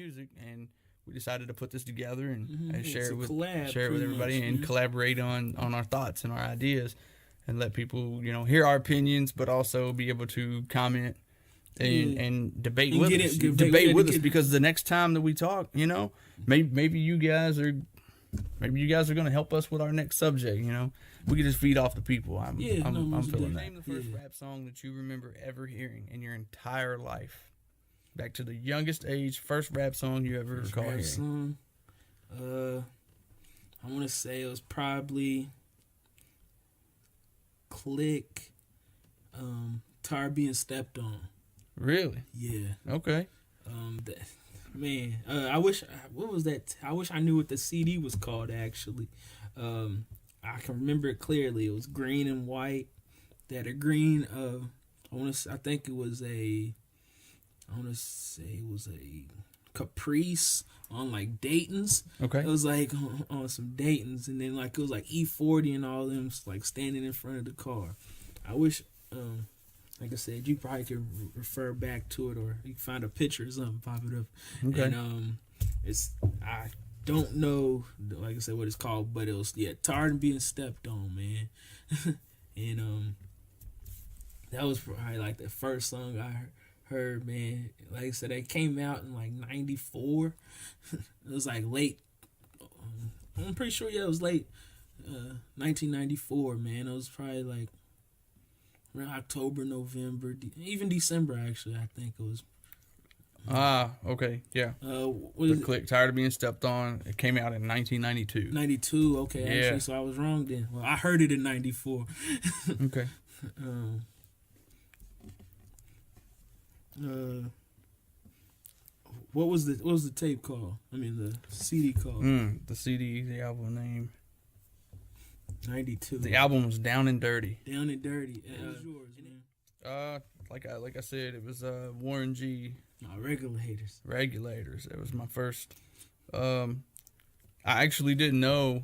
music, and we decided to put this together and, Share it with everybody much, and collaborate on our thoughts and our ideas, and let people hear our opinions, but also be able to comment and debate with us. Debate with us, because the next time that we talk, maybe you guys are going to help us with our next subject. We can just feed off the people. I'm feeling that. Name the first rap song that you remember ever hearing in your entire life. Back to the youngest age, first rap song you ever recall hearing. Song, I want to say it was probably Click, Tired Being Stepped On. Really? Yeah. Okay. I wish. What was that? I wish I knew what the CD was called. Actually, I can remember it clearly. It was green and white. They had a green. I think it was a. I want to say it was a Caprice on like Dayton's. Okay. It was like on some Dayton's, and then like it was like E40 and all them like standing in front of the car. I wish. Like I said, you probably could refer back to it, or you can find a picture or something, pop it up. Okay. And I don't know, like I said, what it's called, but it was Tired and Being Stepped On, man. And that was probably like the first song I heard, man. Like I said, it came out in like '94. It was like late. I'm pretty sure, it was late 1994, man. It was probably like around October, November, even December, actually, I think it was. Okay, yeah. The Click, Tired of Being Stepped On. It came out in 1992. 92, okay, yeah. Actually, so I was wrong then. Well, I heard it in 94. Okay. What was the tape called? I mean, the CD called. The CD, the album name. 92. The album was Down and Dirty. Down and Dirty. What was yours, man? Like I said, it was Warren G. Regulators. It was my first. I actually didn't know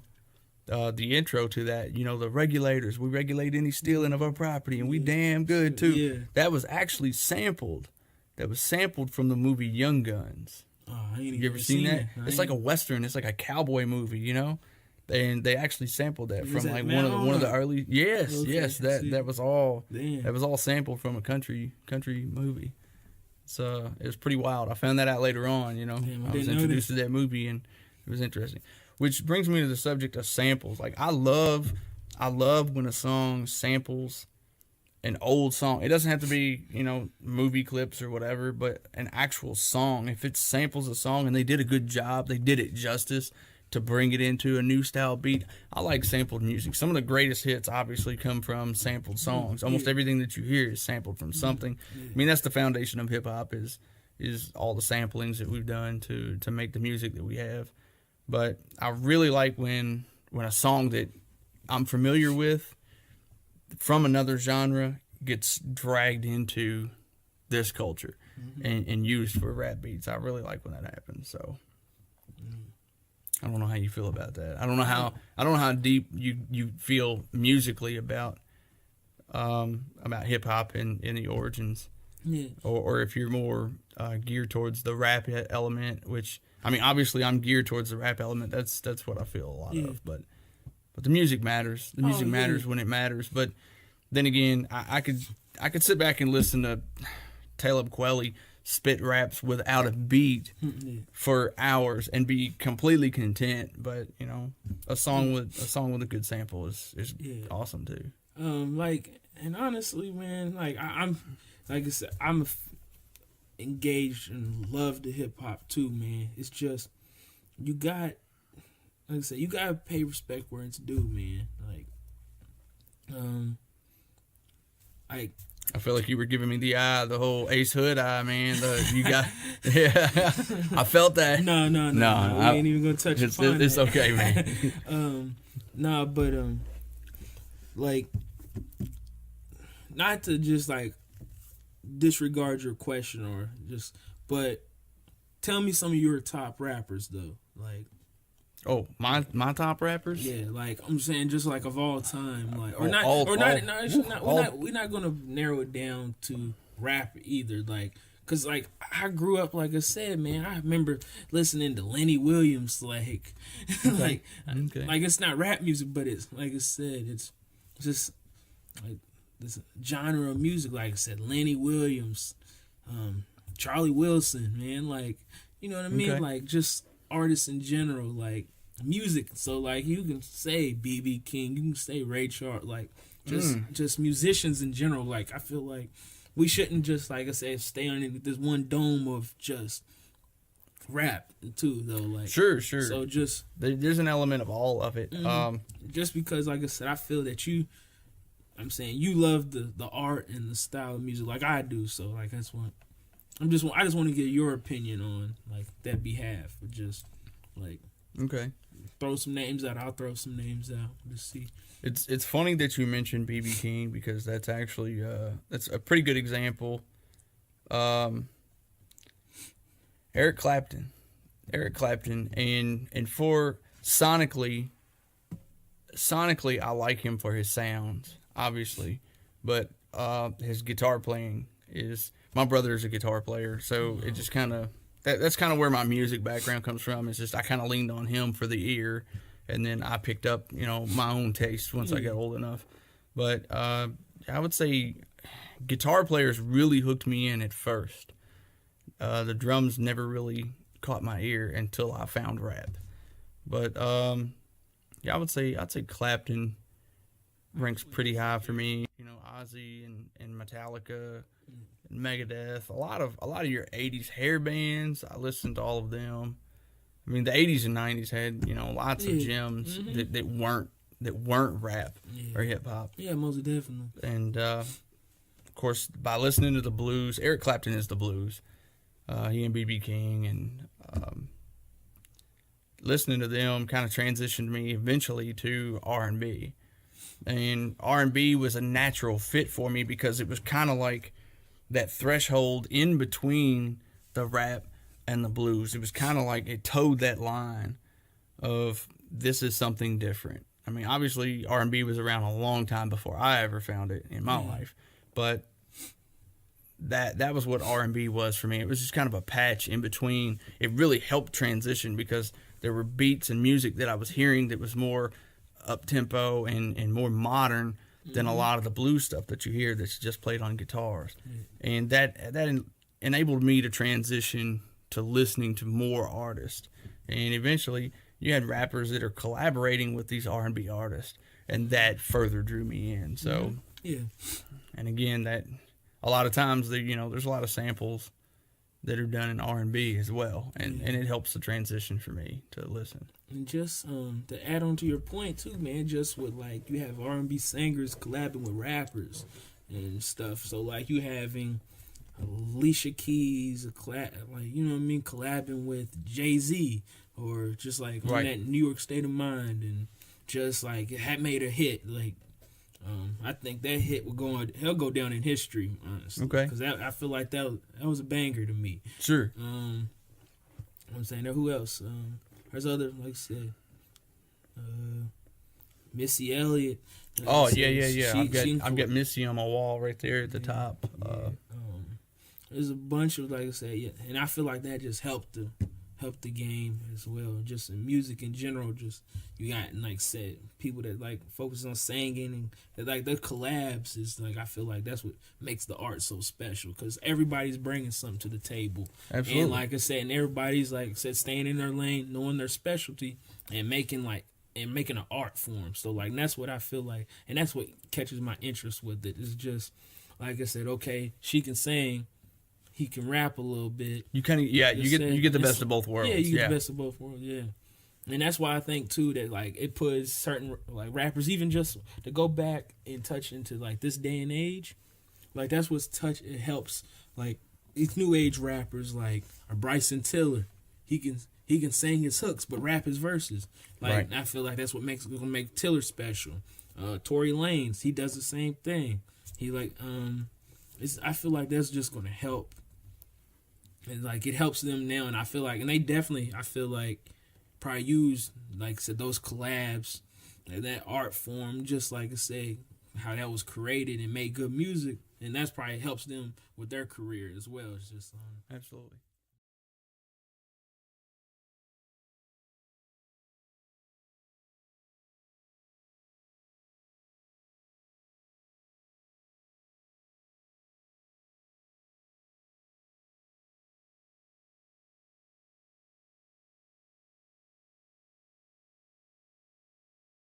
the intro to that. The Regulators. We regulate any stealing of our property, and we damn good too. Yeah. That was actually sampled. That was sampled from the movie Young Guns. Oh, I ain't you ever seen that? It's like a Western. It's like a cowboy movie, And they actually sampled that from like one of the early. Yes, okay, yes. That was all. Damn. That was all sampled from a country movie. So it was pretty wild. I found that out later on. Damn, I was introduced to that movie, and it was interesting. Which brings me to the subject of samples. Like I love when a song samples an old song. It doesn't have to be movie clips or whatever, but an actual song. If it samples a song and they did a good job, they did it justice to bring it into a new style beat. I like sampled music. Some of the greatest hits obviously come from sampled songs. Almost everything that you hear is sampled from something. I mean, that's the foundation of hip hop is all the samplings that we've done to make the music that we have. But I really like when a song that I'm familiar with from another genre gets dragged into this culture and used for rap beats. I really like when that happens. So I don't know how you feel about that. I don't know how deep you feel musically about hip hop and the origins. Yeah. Or if you're more geared towards the rap element, which I mean, obviously I'm geared towards the rap element. That's what I feel a lot of. But the music matters. The music matters when it matters. But then again, I could sit back and listen to Talib Kweli spit raps without a beat for hours and be completely content. But a song with a good sample is awesome too. And honestly, man, I'm like I said, I'm engaged and love the hip hop too, man. It's just you gotta pay respect where it's due, man. I feel like you were giving me the eye, the whole Ace Hood eye, man. Yeah, I felt that. No, we ain't even gonna touch upon it's that. okay, man. Not to just disregard your question but tell me some of your top rappers though, Oh, my top rappers? Yeah, I'm saying just of all time, we're not gonna narrow it down to rap either, Cause like I grew up, like I said, man. I remember listening to Lenny Williams, like, like, like it's not rap music, but it's like I said, it's just like this genre of music. Like I said, Lenny Williams, Charlie Wilson, man. Like, you know what I mean? Like just artists in general, like music. So like you can say BB King, you can say Ray Charles, like just musicians in general. Like I feel like we shouldn't just, like I said, stay under this one dome of just rap too, though. Like sure. So just there's an element of all of it. Just because, like I said, I feel that I'm saying you love the art and the style of music like I do. So like that's what I just want to get your opinion on like that behalf. Just like throw some names out. I'll throw some names out to see. It's funny that you mentioned BB King because that's actually that's a pretty good example. Eric Clapton, and for sonically, I like him for his sounds, obviously, but his guitar playing is. My brother is a guitar player, so it just kind of that's kind of where my music background comes from. It's just I kind of leaned on him for the ear. And then I picked up, my own taste once I got old enough. But I would say guitar players really hooked me in at first. The drums never really caught my ear until I found rap. But I would say Clapton ranks pretty high for me. Ozzy and Metallica, and Megadeth. A lot of your '80s hair bands. I listened to all of them. I mean, the '80s and '90s had lots of gems that weren't rap or hip hop. Yeah, most definitely. And of course, by listening to the blues, Eric Clapton is the blues. He and BB King, and listening to them kind of transitioned me eventually to R&B. And R&B was a natural fit for me because it was kind of like that threshold in between the rap and the blues. It was kind of like it towed that line of this is something different. I mean, obviously R&B was around a long time before I ever found it in my life, but that was what R&B was for me. It was just kind of a patch in between. It really helped transition because there were beats and music that I was hearing that was more up tempo and more modern than a lot of the blues stuff that you hear that's just played on guitars, and that enabled me to transition to listening to more artists. And eventually you had rappers that are collaborating with these R&B artists, and that further drew me in. So and again, that a lot of times there's a lot of samples that are done in R&B as well, and it helps the transition for me to listen. And just to add on to your point too, man, just with like you have R&B singers collabing with rappers and stuff. So like you having Alicia Keys, collabing with Jay-Z, or just like on that New York State of Mind, and just like it had made a hit. Like, I think that hit he'll go down in history, honestly. Okay. Because I feel like that was a banger to me. Sure. I'm saying, who else? There's other, like I said, Missy Elliott. Yeah. I've got Missy on my wall right there at the top. There's a bunch of, like I said, and I feel like that just helped the game as well. Just in music in general, just you got, like I said, people that like focus on singing, and like their collabs is like, I feel like that's what makes the art so special, because everybody's bringing something to the table. Absolutely. And like I said, and everybody's, like I said, staying in their lane, knowing their specialty, and making an art form. So like, and that's what I feel like, and that's what catches my interest with it. It's just, like I said, okay, she can sing, he can rap a little bit. You kind of you get the best of both worlds. Yeah, you get the best of both worlds. Yeah, and that's why I think too that like it puts certain like rappers, even just to go back and touch into like this day and age, like that's what's it helps like these new age rappers like Bryson Tiller. He can sing his hooks but rap his verses. Like I feel like that's what gonna make Tiller special. Tory Lanez, he does the same thing. He like I feel like that's just gonna help. And like it helps them now, and I feel like, and they definitely, I feel like, probably use, like I said, those collabs, like that art form, just like I say, how that was created and made good music. and that's probably helps them with their career as well. It's just Absolutely.